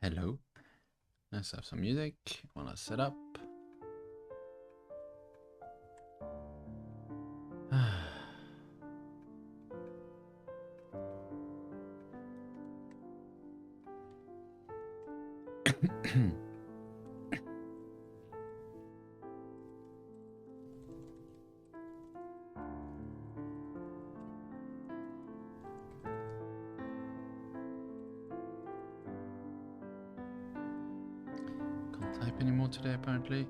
Hello. Let's have some music while I set up. Can't type anymore today, apparently.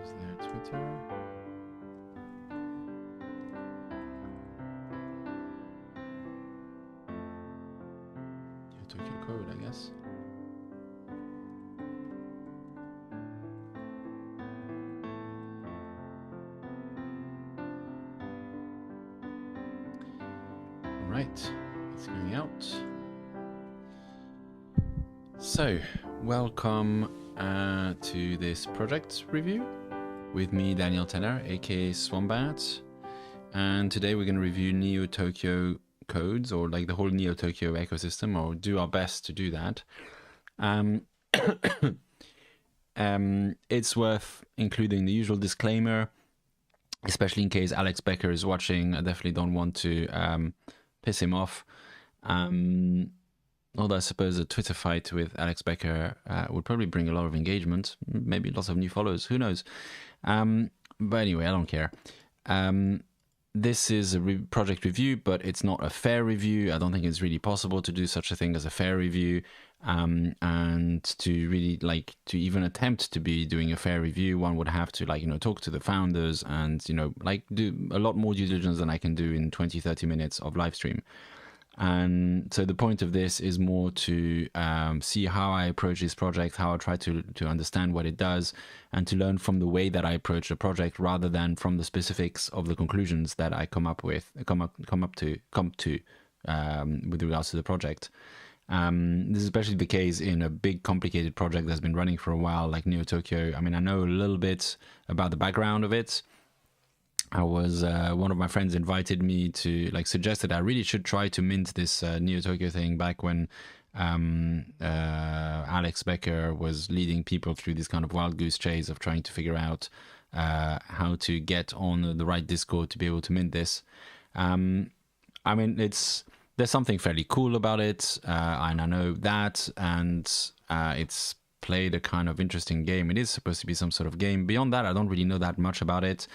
Is there Twitter? You took your code, I guess. Right, it's going out. So, welcome to this project review with me, Daniel Tenner, aka Swombat. And today we're going to review Neo Tokyo codes, or like the whole Neo Tokyo ecosystem, or do our best to do that. It's worth including the usual disclaimer, especially in case Alex Becker is watching. I definitely don't want to piss him off. Although I suppose a Twitter fight with Alex Becker would probably bring a lot of engagement, maybe lots of new followers, who knows. But anyway, I don't care. This is a project review, but it's not a fair review. I don't think it's really possible to do such a thing as a fair review. And to really to even attempt to be doing a fair review, one would have to talk to the founders and, do a lot more due diligence than I can do in 20-30 minutes of live stream. And so the point of this is more to see how I approach this project, how I try to understand what it does, and to learn from the way that I approach the project rather than from the specifics of the conclusions that I come to with regards to the project. This is especially the case in a big, complicated project that's been running for a while, like Neo Tokyo. I mean, I know a little bit about the background of it. I was one of my friends invited me to suggested I really should try to mint this Neo Tokyo thing back when Alex Becker was leading people through this kind of wild goose chase of trying to figure out how to get on the right Discord to be able to mint this. I mean, there's something fairly cool about it, and I know that, and it's played a kind of interesting game. It is supposed to be some sort of game. Beyond that, I don't really know that much about it.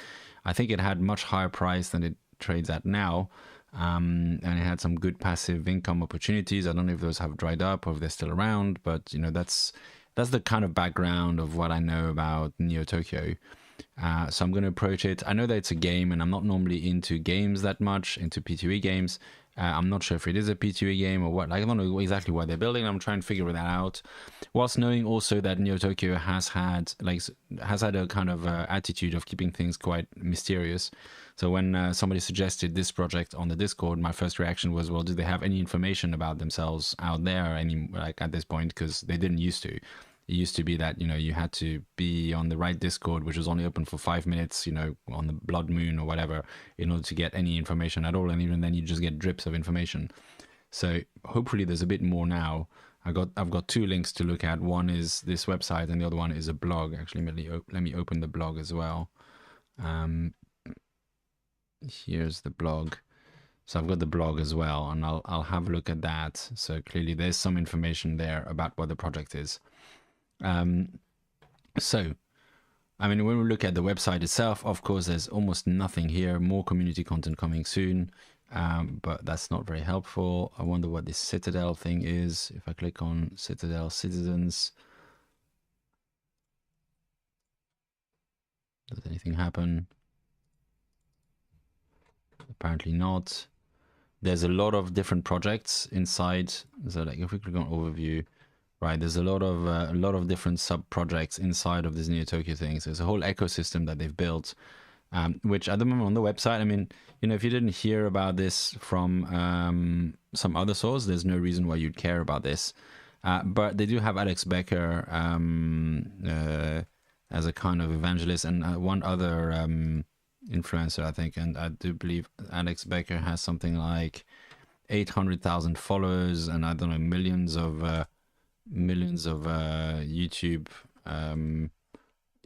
I think it had much higher price than it trades at now, and it had some good passive income opportunities. I don't know if those have dried up or if they're still around, but that's the kind of background of what I know about Neo Tokyo. So I'm going to approach it. I know that it's a game, and I'm not normally into games that much, into P2E games. I'm not sure if it is a P2E game or what. I don't know exactly what they're building. I'm trying to figure that out, whilst knowing also that Neo Tokyo has had a kind of attitude of keeping things quite mysterious. So when somebody suggested this project on the Discord, my first reaction was, well, do they have any information about themselves out there at this point? Because they didn't used to. It used to be that, you had to be on the right Discord, which was only open for 5 minutes, on the Blood Moon or whatever, in order to get any information at all. And even then you just get drips of information. So hopefully there's a bit more now. I've got 2 links to look at. One is this website and the other one is a blog. Actually, let me open the blog as well. Here's the blog. So I've got the blog as well, and I'll have a look at that. So clearly there's some information there about what the project is. So, I mean, when we look at the website itself, of course, there's almost nothing here. More community content coming soon, but that's not very helpful. I wonder what this Citadel thing is. If I click on Citadel Citizens, does anything happen? Apparently not. There's a lot of different projects inside. So, if we click on Overview, right, there's a lot of different sub-projects inside of this Neo Tokyo thing. So there's a whole ecosystem that they've built, which at the moment on the website, I mean, if you didn't hear about this from some other source, there's no reason why you'd care about this. But they do have Alex Becker as a kind of evangelist, and one other influencer, I think. And I do believe Alex Becker has something like 800,000 followers, and I don't know, millions of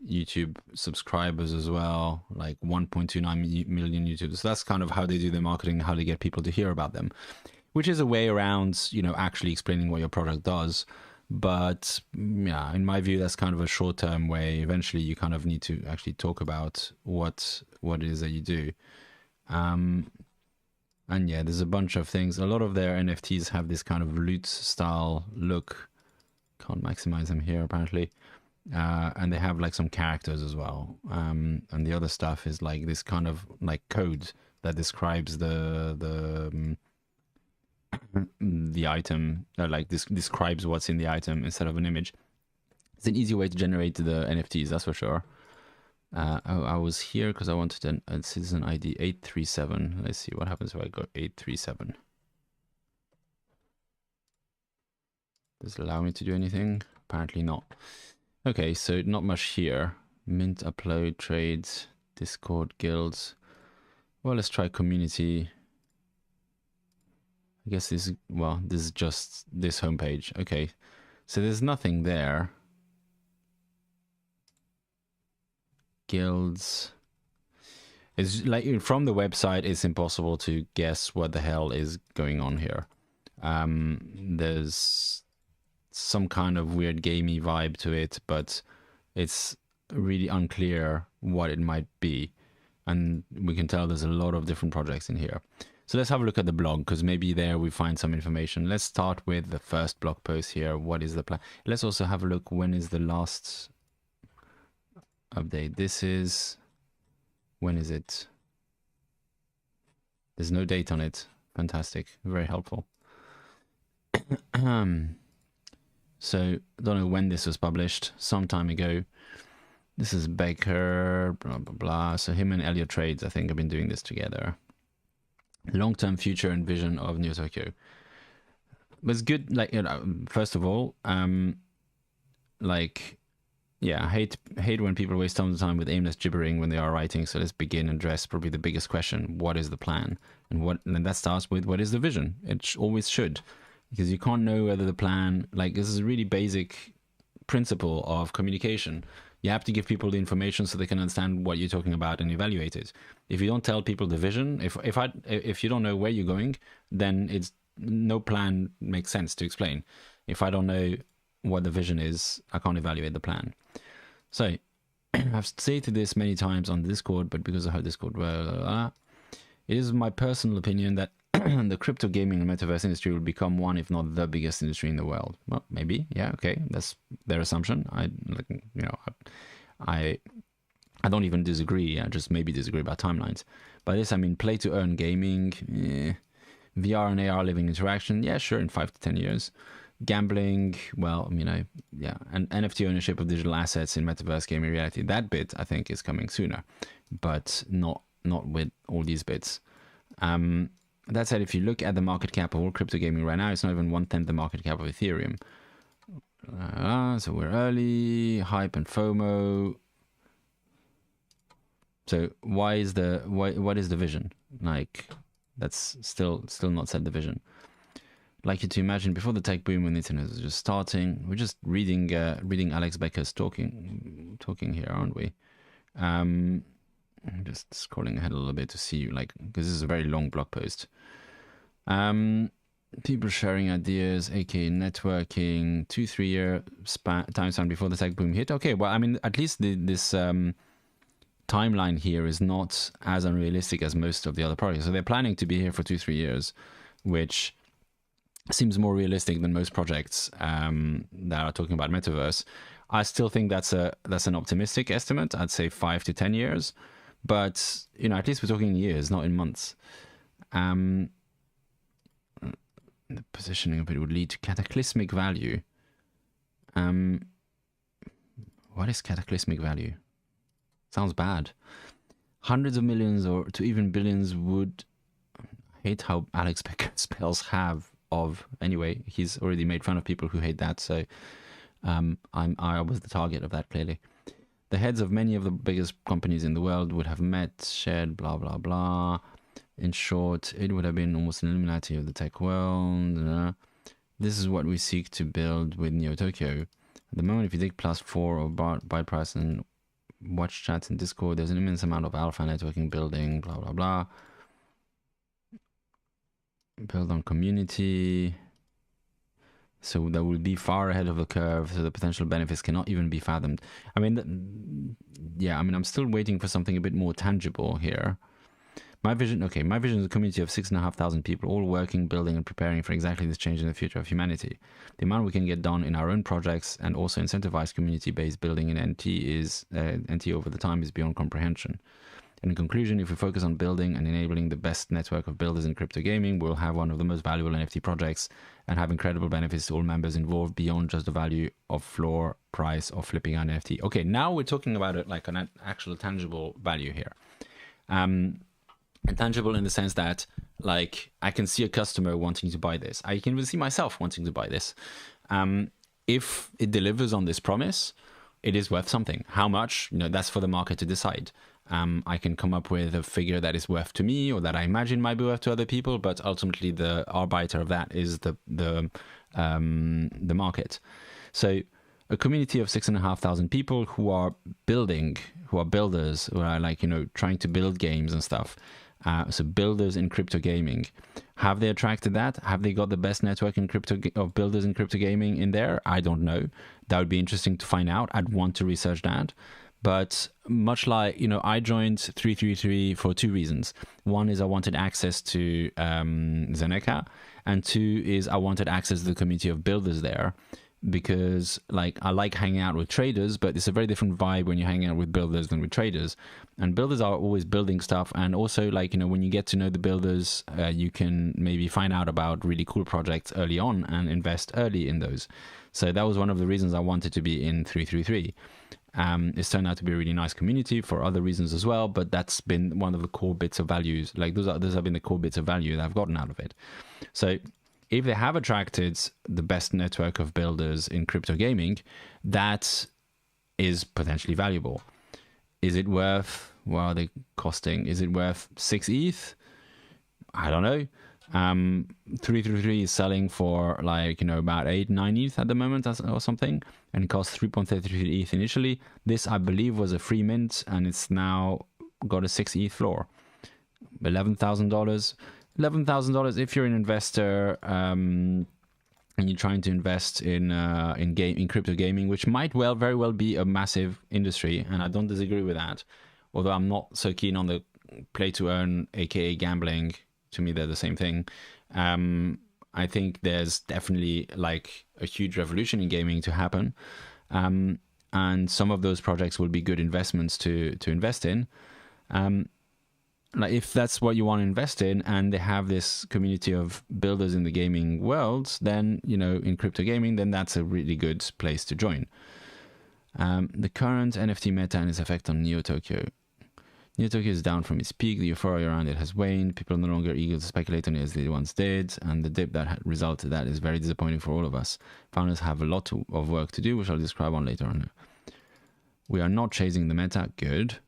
YouTube subscribers as well, like 1.29 million YouTubers. So that's kind of how they do their marketing, how they get people to hear about them, which is a way around, actually explaining what your product does. But yeah, in my view, that's kind of a short-term way. Eventually, you kind of need to actually talk about what it is that you do. And yeah, there's a bunch of things. A lot of their NFTs have this kind of loot style look. Can't maximize them here apparently. And they have like some characters as well. And the other stuff is like this kind of like code that describes the item, like this describes what's in the item instead of an image. It's an easy way to generate the NFTs, that's for sure. I was here because I wanted a citizen ID 837. Let's see what happens if I go 837. Does it allow me to do anything? Apparently not. Okay, so not much here. Mint, upload, trades, Discord, guilds. Well, let's try community. I guess this is just this homepage. Okay, so there's nothing there. Guilds. It's like from the website, it's impossible to guess what the hell is going on here. There's some kind of weird gamey vibe to it, but it's really unclear what it might be. And we can tell there's a lot of different projects in here. So let's have a look at the blog, because maybe there we find some information. Let's start with the first blog post here. What is the plan? Let's also have a look, when is the last update? This is, when is it? There's no date on it. Fantastic, very helpful. So don't know when this was published, some time ago. This is Baker, blah, blah, blah. So him and Elliot Trades, I think, have been doing this together. Long-term future and vision of Neo Tokyo. But it's good, like, first of all, like, yeah, I hate when people waste tons of time with aimless gibbering when they are writing. So let's begin and address probably the biggest question: what is the plan? And that starts with, what is the vision? It always should, because you can't know whether the plan, like, this is a really basic principle of communication. You have to give people the information so they can understand what you're talking about and evaluate it. If you don't tell people the vision, if you don't know where you're going, then it's no plan makes sense to explain. If I don't know what the vision is, I can't evaluate the plan. So I've stated this many times on Discord, but because I heard Discord, it is my personal opinion that the crypto gaming and metaverse industry will become one, if not the biggest industry in the world. Well, maybe, yeah, okay, that's their assumption. I don't even disagree. I just maybe disagree about timelines. By this I mean play to earn gaming, VR and AR living interaction. Yeah, sure, in 5 to 10 years. Gambling, well, yeah, and NFT ownership of digital assets in metaverse gaming reality. That bit I think is coming sooner, but not with all these bits. That said, if you look at the market cap of all crypto gaming right now, it's not even 1/10 the market cap of Ethereum. So we're early, hype and FOMO. So what is the vision? Like, that's still not said the vision. Like you to imagine before the tech boom when the internet was just starting. We're just reading Alex Becker's talking here, aren't we? I'm just scrolling ahead a little bit to see, like, because this is a very long blog post. People sharing ideas, aka networking, 2-3 year time span before the tech boom hit. Okay, well, I mean, at least this timeline here is not as unrealistic as most of the other projects. So they're planning to be here for 2-3 years, which seems more realistic than most projects that are talking about metaverse. I still think that's an optimistic estimate. I'd say 5 to 10 years. But, at least we're talking in years, not in months. The positioning of it would lead to cataclysmic value. What is cataclysmic value? Sounds bad. Hundreds of millions or to even billions would... I hate how Alex Becker spells have of. Anyway, he's already made fun of people who hate that, so I was the target of that, clearly. The heads of many of the biggest companies in the world would have met, shared, blah, blah, blah. In short, it would have been almost an Illuminati of the tech world. This is what we seek to build with Neo Tokyo. At the moment, if you take +4 or buy price and watch chats in Discord, there's an immense amount of alpha networking building, blah, blah, blah. Build on community. So that will be far ahead of the curve, so the potential benefits cannot even be fathomed. I mean, yeah, I mean, I'm still waiting for something a bit more tangible here. My vision is a community of 6,500 people, all working, building, and preparing for exactly this change in the future of humanity. The amount we can get done in our own projects and also incentivize community-based building in NT over the time is beyond comprehension. In conclusion, if we focus on building and enabling the best network of builders in crypto gaming, we'll have one of the most valuable NFT projects and have incredible benefits to all members involved beyond just the value of floor price of flipping an NFT. Okay, now we're talking about it like an actual tangible value here. Tangible in the sense that, like, I can see a customer wanting to buy this. I can even see myself wanting to buy this. If it delivers on this promise, it is worth something. How much? That's for the market to decide. I can come up with a figure that is worth to me, or that I imagine might be worth to other people, but ultimately the arbiter of that is the market. So a community of 6,500 people who are builders, who are trying to build games and stuff. So builders in crypto gaming, have they attracted that? Have they got the best network in of builders in crypto gaming in there? I don't know. That would be interesting to find out. I'd want to research that. But much like, I joined 333 for two reasons. One is I wanted access to Zeneca, and two is I wanted access to the community of builders there. Because I like hanging out with traders, but it's a very different vibe when you're hanging out with builders than with traders. And builders are always building stuff. And also, when you get to know the builders, you can maybe find out about really cool projects early on and invest early in those. So that was one of the reasons I wanted to be in 333. It's turned out to be a really nice community for other reasons as well, but that's been one of the core bits of values. Those have been the core bits of value that I've gotten out of it. So if they have attracted the best network of builders in crypto gaming, that is potentially valuable. Is it worth, what are they costing? Is it worth 6 ETH? I don't know. 333 is selling for about 8-9 ETH at the moment or something, and it costs 3.33 ETH initially. This, I believe, was a free mint, and it's now got a 6 ETH floor. $11,000. $11,000 if you're an investor and you're trying to invest in crypto gaming, which might very well be a massive industry, and I don't disagree with that. Although I'm not so keen on the play to earn, aka gambling. To me, they're the same thing. I think there's definitely a huge revolution in gaming to happen, and some of those projects will be good investments to invest in. If that's what you want to invest in, and they have this community of builders in the gaming world, then, in crypto gaming, then that's a really good place to join. The current NFT meta and its effect on Neo Tokyo. Neo Tokyo is down from its peak. The euphoria around it has waned. People are no longer eager to speculate on it as they once did, and the dip that resulted that is very disappointing for all of us. Founders have a lot of work to do, which I'll describe on later on. We are not chasing the meta. Good.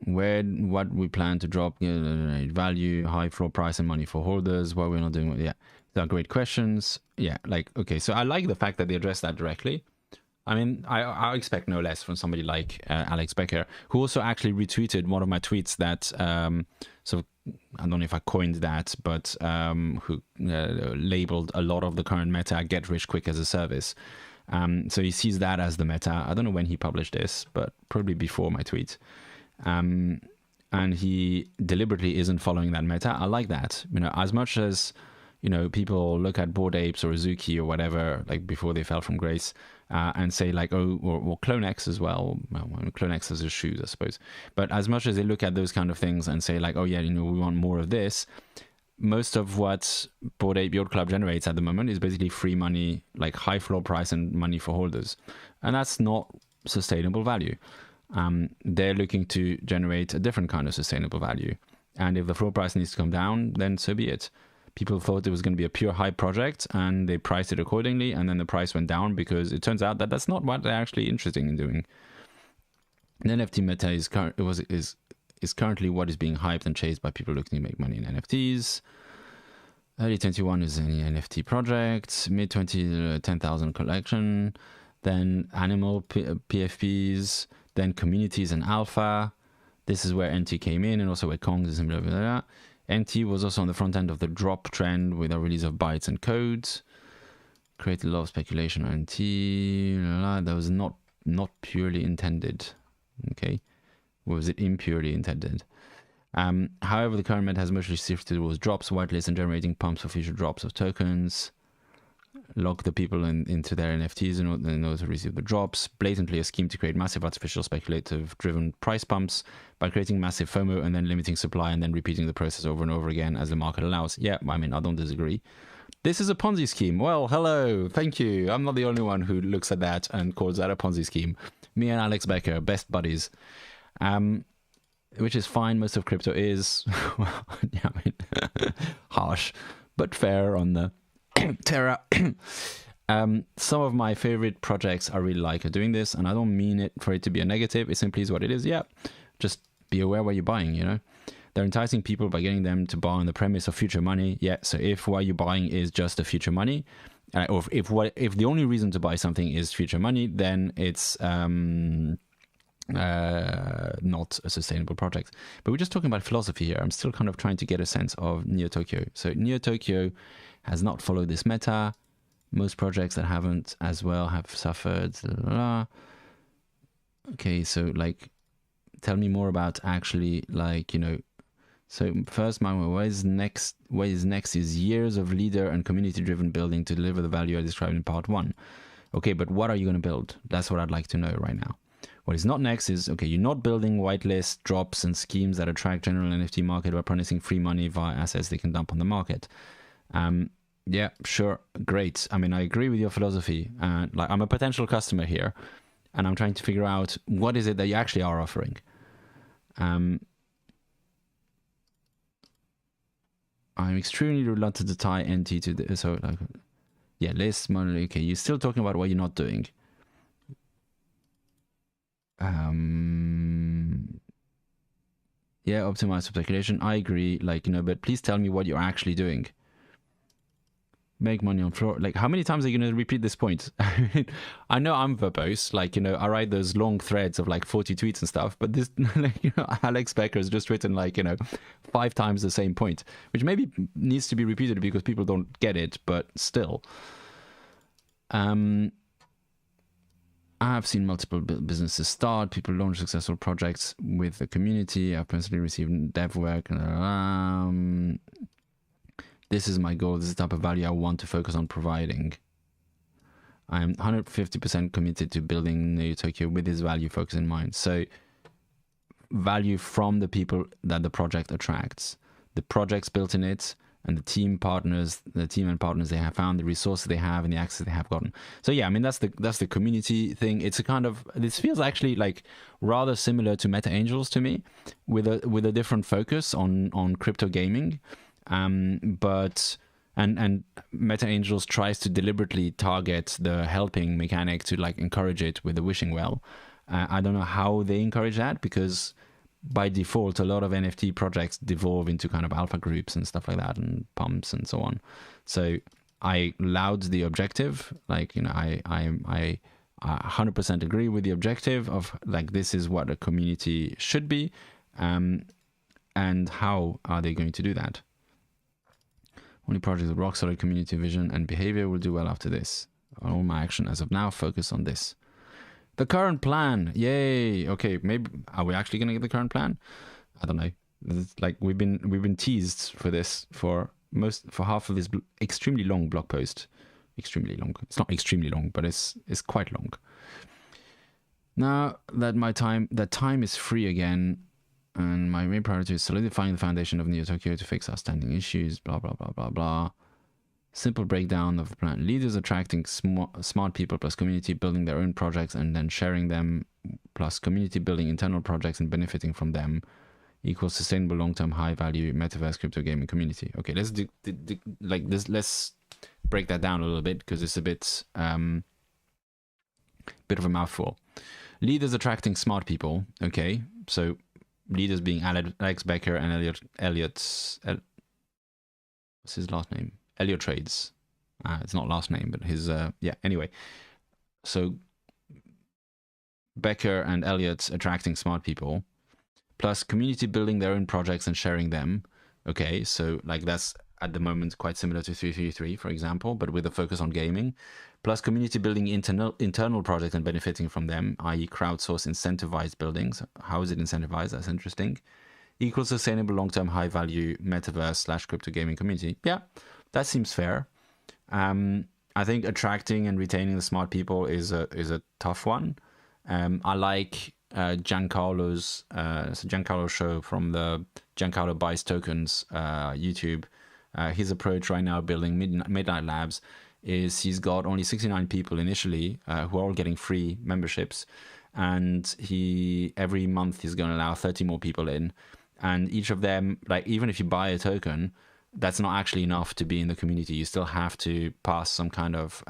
What we plan to drop, value, high floor price and money for holders, what we're not doing. Yeah, they're great questions. Yeah, okay, so I like the fact that they address that directly. I mean, I expect no less from somebody like Alex Becker, who also actually retweeted one of my tweets that, so I don't know if I coined that, but who labeled a lot of the current meta get rich quick as a service. So he sees that as the meta. I don't know when he published this, but probably before my tweet. And he deliberately isn't following that meta. I like that. As much as people look at Bored Apes or Azuki or whatever, before they fell from grace, and say or CloneX as well. CloneX has his shoes, I suppose. But as much as they look at those kind of things and say we want more of this, most of what Bored Ape Yacht Club generates at the moment is basically free money, high floor price and money for holders, and that's not sustainable value. They're looking to generate a different kind of sustainable value. And if the floor price needs to come down, then so be it. People thought it was going to be a pure hype project, and they priced it accordingly, and then the price went down because it turns out that that's not what they're actually interested in doing. The NFT meta is is currently what is being hyped and chased by people looking to make money in NFTs. Early 21 is an NFT project. Mid 20, 10,000 collection. Then animal PFPs. Then communities and alpha. This is where NT came in, and also where Kongs is and blah, blah, blah. NT was also on the front end of the drop trend with a release of bytes and codes. Created a lot of speculation on NT. That was not purely intended. Okay. Was it impurely intended? However, the current meta has mostly shifted towards drops, whitelist, and generating pumps for future drops of tokens. Lock the people into their NFTs in order to receive the drops. Blatantly a scheme to create massive artificial speculative-driven price pumps by creating massive FOMO and then limiting supply and then repeating the process over and over again as the market allows. Yeah, I mean, I don't disagree. This is a Ponzi scheme. Well, hello, thank you. I'm not the only one who looks at that and calls that a Ponzi scheme. Me and Alex Becker, best buddies. Which is fine. Most of crypto is, well, yeah, I mean, harsh, but fair on the Terra. Some of my favorite projects I really like are doing this, and I don't mean it for it to be a negative. It simply is what it is. Yeah, just be aware what you're buying, you know. They're enticing people by getting them to buy on the premise of future money. Yeah, so if what you're buying is just a future money, or if the only reason to buy something is future money, then it's not a sustainable project. But we're just talking about philosophy here. I'm still kind of trying to get a sense of Neo Tokyo. So Neo Tokyo has not followed this meta. Most projects that haven't as well have suffered. Blah, blah, blah. Okay, so like, tell me more about actually, like, you know. So first, what is next is years of leader and community-driven building to deliver the value I described in part 1. Okay, but what are you going to build? That's what I'd like to know right now. What is not next is, okay, you're not building whitelist drops and schemes that attract general NFT market by promising free money via assets they can dump on the market. Yeah, sure, great. I mean, I agree with your philosophy. Like, I'm a potential customer here, and I'm trying to figure out what is it that you actually are offering. I'm extremely reluctant to tie NT to the, so like, yeah, list money. Okay, you're still talking about what you're not doing. Yeah, optimize for speculation. I agree, like, you know, but please tell me what you're actually doing. Make money on floor. Like, how many times are you going to repeat this point? I know I'm verbose, like, you know, I write those long threads of like 40 tweets and stuff, but this, like, you know, Alex Becker has just written like, you know, 5 times the same point, which maybe needs to be repeated because people don't get it, but still. I've seen multiple businesses start, people launch successful projects with the community. I've personally received dev work. This is my goal. This is the type of value I want to focus on providing. I'm 150% committed to building Neo Tokyo with this value focus in mind. So value from the people that the project attracts, the projects built in it, and the team and partners they have found, the resources they have, and the access they have gotten. So yeah, I mean, that's the community thing. It's a kind of, this feels actually like rather similar to Meta Angels to me, with a different focus on crypto gaming. But Meta Angels tries to deliberately target the helping mechanic to like encourage it with the wishing well. I don't know how they encourage that, because by default, a lot of NFT projects devolve into kind of alpha groups and stuff like that, and pumps and so on. So I laud the objective, like, you know, I 100% agree with the objective of like, this is what a community should be, and how are they going to do that? Only projects with rock solid community vision and behavior will do well after this. All my action as of now focus on this. The current plan, yay! Okay, maybe are we actually gonna get the current plan? I don't know. It's like we've been teased for this for half of this extremely long blog post. Extremely long. It's not extremely long, but it's quite long. Now that time is free again, and my main priority is solidifying the foundation of Neo Tokyo to fix outstanding issues. Blah blah blah blah blah. Simple breakdown of the plan. Leaders attracting smart people plus community building their own projects and then sharing them, plus community building internal projects and benefiting from them, equals sustainable long-term high-value metaverse crypto gaming community. Okay, let's do like this. Let's break that down a little bit, because it's a bit of a mouthful. Leaders attracting smart people. Okay, so leaders being Alex Becker and what's his last name? Elliot Trades. It's not last name, but his yeah. Anyway, so Becker and Elliot attracting smart people, plus community building their own projects and sharing them. Okay, so like that's at the moment quite similar to 333, for example, but with a focus on gaming. Plus community building internal projects and benefiting from them, i.e. crowdsource incentivized buildings. How is it incentivized? That's interesting. Equal sustainable long-term high-value metaverse/crypto gaming community. Yeah, that seems fair. I think attracting and retaining the smart people is a tough one. I like Giancarlo's Giancarlo show from the Giancarlo Buys Tokens YouTube. His approach right now building Midnight Labs is he's got only 69 people initially who are all getting free memberships, and he every month he's going to allow 30 more people in, and each of them, like even if you buy a token, that's not actually enough to be in the community. You still have to pass some kind of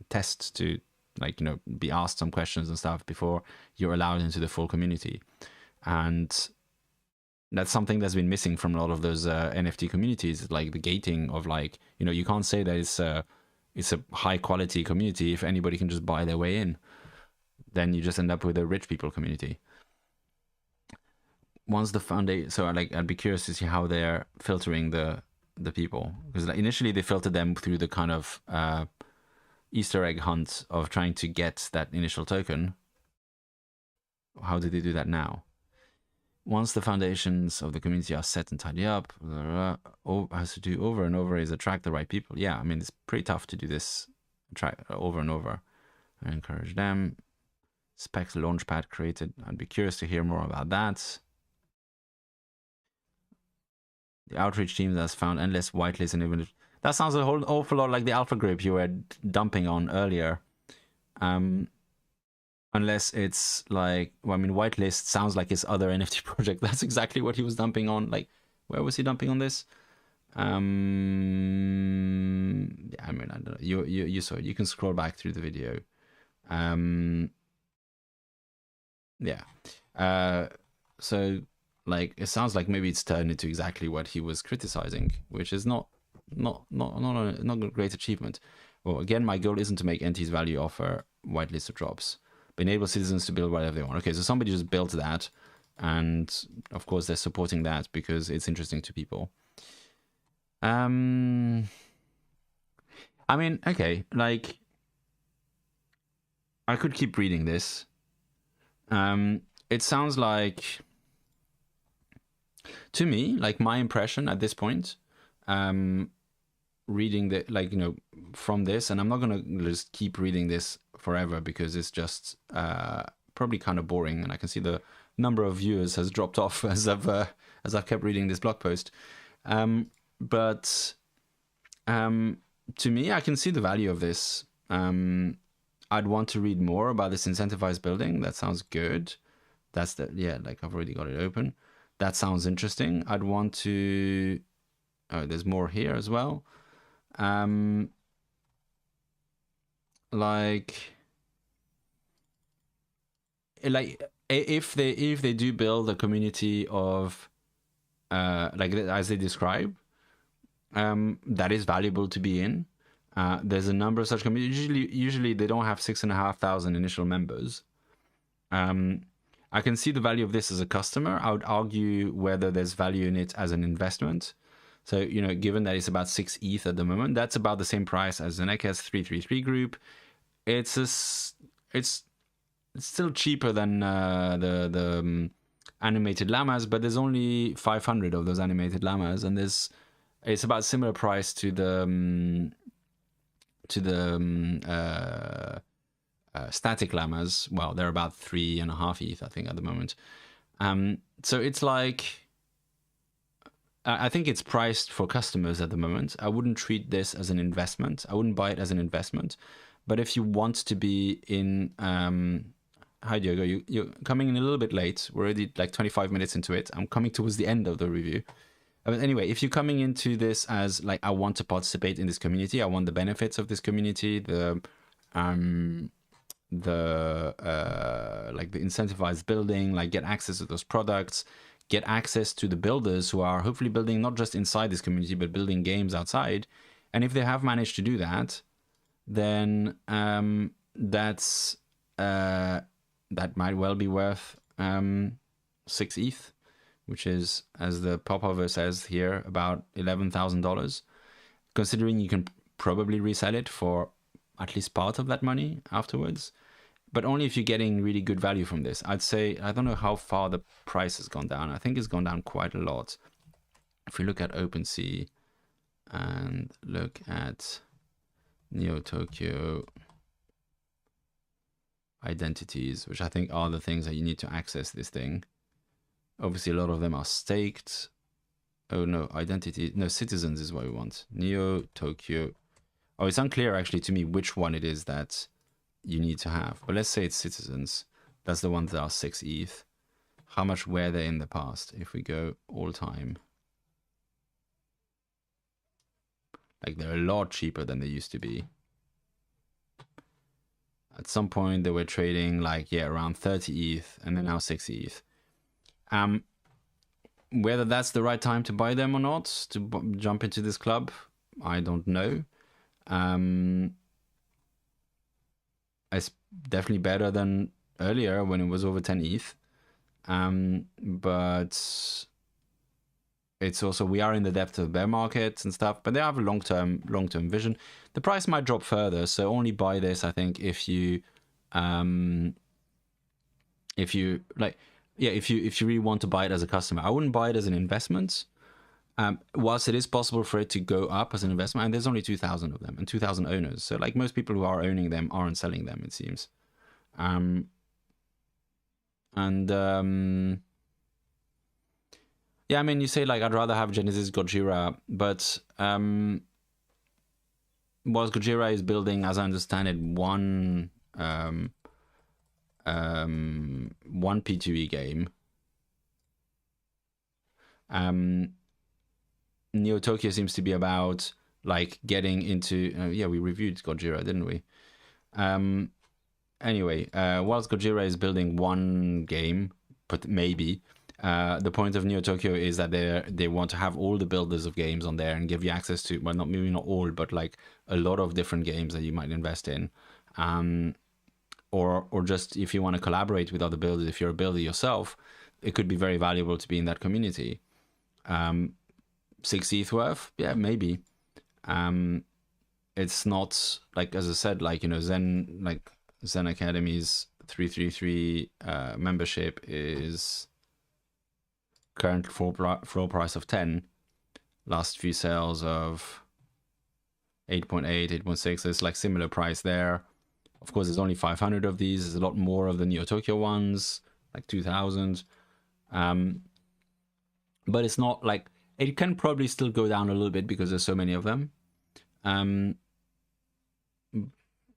test to, like, you know, be asked some questions and stuff before you're allowed into the full community. And that's something that's been missing from a lot of those NFT communities, like the gating of, like, you know, you can't say that it's a high quality community if anybody can just buy their way in. Then you just end up with a rich people community. Once the foundation, so I'd be curious to see how they're filtering the people, because like initially they filtered them through the kind of Easter egg hunt of trying to get that initial token. How do they do that now? Once the foundations of the community are set and tidy up, has to do over and over is attract the right people. Yeah, I mean, it's pretty tough to do this over and over. I encourage them. Specs Launchpad created. I'd be curious to hear more about that. The outreach team has found endless whitelist and even that sounds a whole awful lot like the alpha group you were dumping on earlier. Unless it's like, well, I mean, whitelist sounds like his other NFT project. That's exactly what he was dumping on. Like, where was he dumping on this? Yeah, I mean, I don't know. You saw it. You can scroll back through the video. Yeah. So, like, it sounds like maybe it's turned into exactly what he was criticizing, which is not a great achievement. Well, again, my goal isn't to make NT's value offer whitelisted drops, but enable citizens to build whatever they want. Okay, so somebody just built that, and of course they're supporting that because it's interesting to people. I mean, okay, like, I could keep reading this. It sounds like, to me, like, my impression at this point, reading the, like, you know, from this, and I'm not gonna just keep reading this forever because it's just probably kind of boring, and I can see the number of viewers has dropped off as I've kept reading this blog post. But to me, I can see the value of this. I'd want to read more about this incentivized building. That sounds good. That's the, yeah, like, I've already got it open. That sounds interesting. I'd want to, oh, there's more here as well. Like if they do build a community of like as they describe, that is valuable to be in. There's a number of such communities. Usually they don't have 6,500 initial members. I can see the value of this as a customer. I would argue whether there's value in it as an investment. So, you know, given that it's about 6 ETH at the moment, that's about the same price as an EKS 333 group. It's still cheaper than the animated llamas, but there's only 500 of those animated llamas, and it's about similar price to the static llamas. Well, they're about 3.5 ETH, I think, at the moment. So it's like, I think it's priced for customers at the moment. I wouldn't treat this as an investment. I wouldn't buy it as an investment. But if you want to be in, hi Diogo, you're coming in a little bit late. We're already like 25 minutes into it. I'm coming towards the end of the review. But anyway, if you're coming into this as like, I want to participate in this community, I want the benefits of this community, the like the incentivized building, like get access to those products, get access to the builders who are hopefully building not just inside this community but building games outside. And if they have managed to do that, then that's that might well be worth 6 ETH, which is, as the popover says here, about $11,000. Considering you can probably resell it for at least part of that money afterwards, but only if you're getting really good value from this. I'd say, I don't know how far the price has gone down. I think it's gone down quite a lot. If we look at OpenSea and look at Neo Tokyo identities, which I think are the things that you need to access this thing. Obviously, a lot of them are staked. Oh no, identity, no, citizens is what we want. Neo Tokyo. Oh, it's unclear actually to me which one it is that you need to have. But let's say it's citizens. That's the ones that are 6 ETH. How much were they in the past? If we go all time. Like they're a lot cheaper than they used to be. At some point they were trading like, yeah, around 30 ETH and they're now 6 ETH. Whether that's the right time to buy them or not, to jump into this club, I don't know. It's definitely better than earlier when it was over 10 ETH. But it's also, we are in the depth of the bear market and stuff, but they have a long-term vision. The price might drop further, so only buy this, I think, if you like, yeah, if you really want to buy it as a customer. I wouldn't buy it as an investment. Whilst it is possible for it to go up as an investment, and there's only 2,000 of them and 2,000 owners. So like most people who are owning them aren't selling them, it seems. Yeah, I mean, you say like, I'd rather have Genesis Gojira, but whilst Gojira is building, as I understand it, one P2E game, Neo Tokyo seems to be about like getting into yeah, we reviewed Gojira, didn't we? Anyway, whilst Gojira is building one game, but maybe the point of Neo Tokyo is that they want to have all the builders of games on there and give you access to, well, not maybe not all, but like a lot of different games that you might invest in, or just if you want to collaborate with other builders, if you're a builder yourself, it could be very valuable to be in that community. 6 ETH worth, yeah, maybe. It's not like, as I said, like, you know, Zen Academy's 333 membership is current floor price of 10. Last few sales of 8.8, 8.6. It's like similar price there. Of course, there's only 500 of these. There's a lot more of the Neo Tokyo ones, like 2,000. But it's not like, it can probably still go down a little bit because there's so many of them.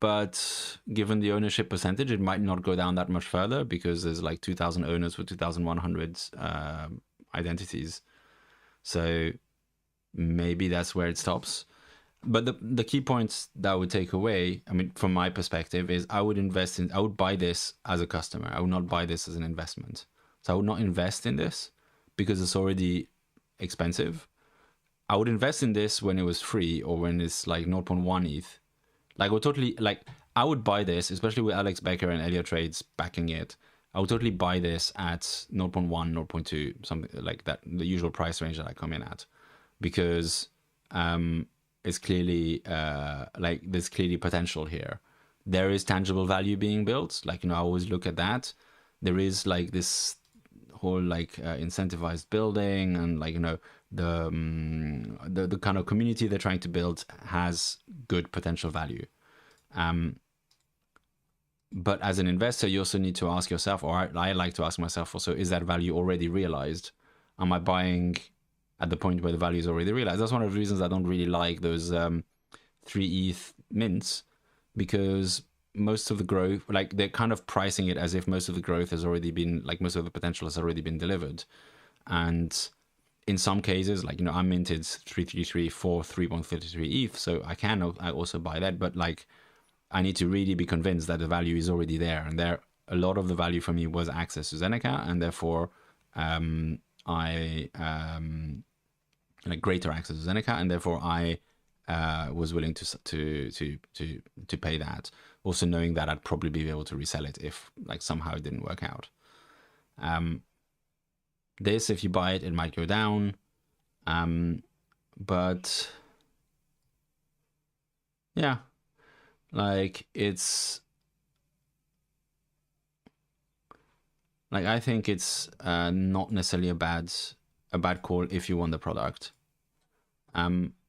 But given the ownership percentage, it might not go down that much further because there's like 2,000 owners for 2,100 identities. So maybe that's where it stops. But the key points that I would take away, I mean, from my perspective, is I would buy this as a customer. I would not buy this as an investment. So I would not invest in this because it's already expensive. I would invest in this when it was free or when it's like 0.1 ETH. Like, I would buy this, especially with Alex Becker and Elliott Trades backing it. I would totally buy this at 0.1, 0.2, something like that, the usual price range that I come in at, because it's clearly like there's clearly potential here. There is tangible value being built. Like, you know, I always look at that. There is like this whole like incentivized building, and like, you know, the kind of community they're trying to build has good potential value. But as an investor, you also need to ask yourself, or I like to ask myself also, is that value already realized? Am I buying at the point where the value is already realized? That's one of the reasons I don't really like those 3 ETH mints, because most of the growth, like they're kind of pricing it as if most of the growth has already been, like most of the potential has already been delivered. And in some cases, like, you know, I minted 333 for 3.33 ETH, so I also buy that. But like, I need to really be convinced that the value is already there. And there, a lot of the value for me was access to Zeneca, and therefore like greater access to Zeneca, and therefore I was willing to pay that. Also knowing that I'd probably be able to resell it if like somehow it didn't work out. This, if you buy it, it might go down, but yeah, like it's like I think it's not necessarily a bad call if you want the product.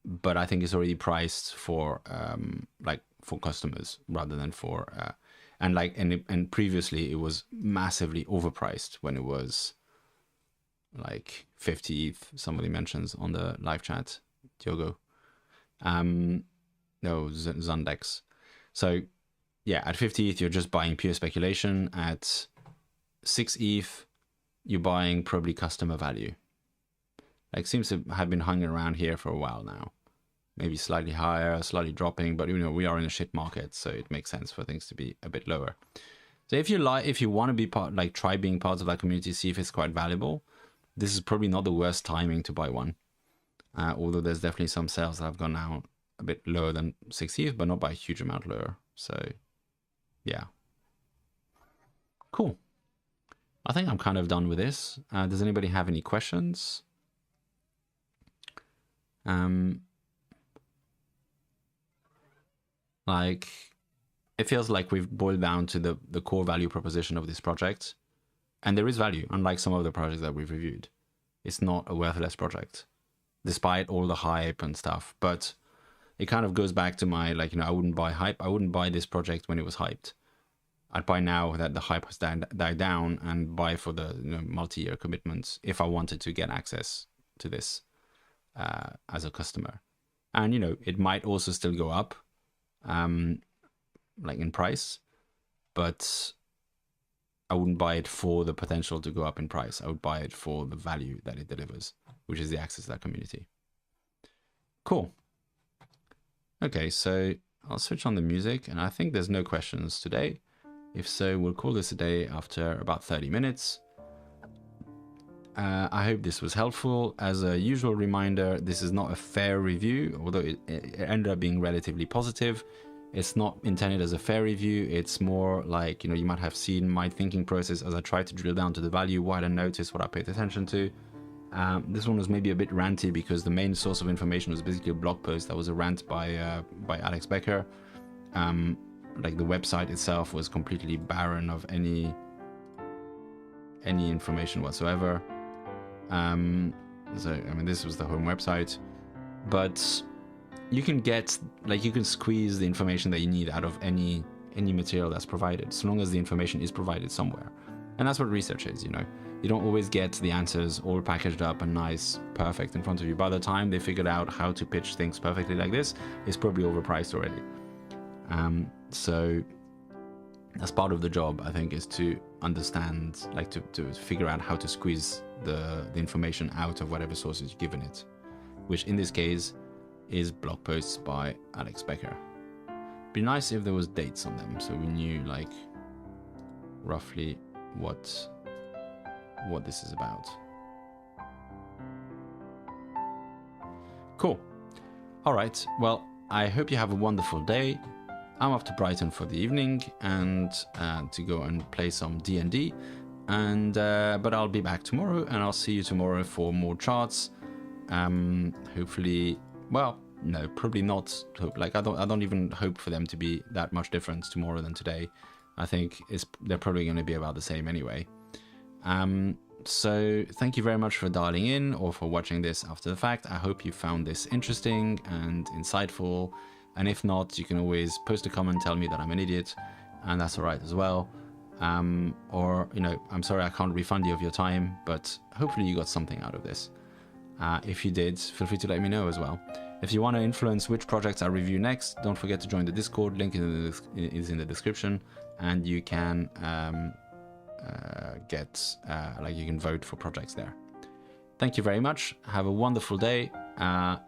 But I think it's already priced for like for customers rather than for and previously it was massively overpriced when it was like 50 ETH. Somebody mentions on the live chat, Diogo. No, Zandex. So yeah, at 50 ETH you're just buying pure speculation. At 6 ETH you're buying probably customer value. Like seems to have been hanging around here for a while now. Maybe slightly higher, slightly dropping, but you know, we are in a shit market, so it makes sense for things to be a bit lower. So if you want to be part, like try being part of that community, see if it's quite valuable, this is probably not the worst timing to buy one. Although there's definitely some sales that have gone out a bit lower than 6 ETH, but not by a huge amount lower. So yeah. Cool. I think I'm kind of done with this. Does anybody have any questions? Like, it feels like we've boiled down to the core value proposition of this project, and there is value, unlike some of the projects that we've reviewed. It's not a worthless project, despite all the hype and stuff. But it kind of goes back to my, like, you know, I wouldn't buy hype. I wouldn't buy this project when it was hyped. I'd buy now that the hype has died down, and buy for the, you know, multi-year commitments if I wanted to get access to this as a customer. And, you know, it might also still go up, like in price, but I wouldn't buy it for the potential to go up in price. I would buy it for the value that it delivers, which is the access to that community. Cool. Okay, so I'll switch on the music, and I think there's no questions today. If so, we'll call this a day after about 30 minutes. I hope this was helpful. As a usual reminder, this is not a fair review, although it ended up being relatively positive. It's not intended as a fair review. It's more like, you know, you might have seen my thinking process as I tried to drill down to the value, what I noticed, what I paid attention to. This one was maybe a bit ranty because the main source of information was basically a blog post that was a rant by Alex Becker. Like the website itself was completely barren of any information whatsoever. So I mean, this was the home website, but you can get, like, you can squeeze the information that you need out of any material that's provided, so long as the information is provided somewhere. And that's what research is, you know. You don't always get the answers all packaged up and nice, perfect in front of you. By the time they figured out how to pitch things perfectly like this, it's probably overpriced already. So that's part of the job, I think, is to understand, like to figure out how to squeeze the information out of whatever sources you've given it, which in this case is blog posts by Alex Becker. Be nice if there was dates on them, so we knew, like, roughly what this is about. Cool. All right, well, I hope you have a wonderful day. I'm off to Brighton for the evening and to go and play some D&D, but I'll be back tomorrow, and I'll see you tomorrow for more charts. Hopefully, well, no, probably not. Like, I don't even hope for them to be that much different tomorrow than today. I think they're probably going to be about the same anyway. So thank you very much for dialing in or for watching this after the fact. I hope you found this interesting and insightful. And if not, you can always post a comment, tell me that I'm an idiot, and that's all right as well. Or, you know, I'm sorry I can't refund you of your time, but hopefully you got something out of this. If you did, feel free to let me know as well. If you want to influence which projects I review next, don't forget to join the Discord. Link is in the description, and you can you can vote for projects there. Thank you very much. Have a wonderful day.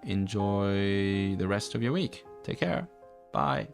Enjoy the rest of your week. Take care. Bye.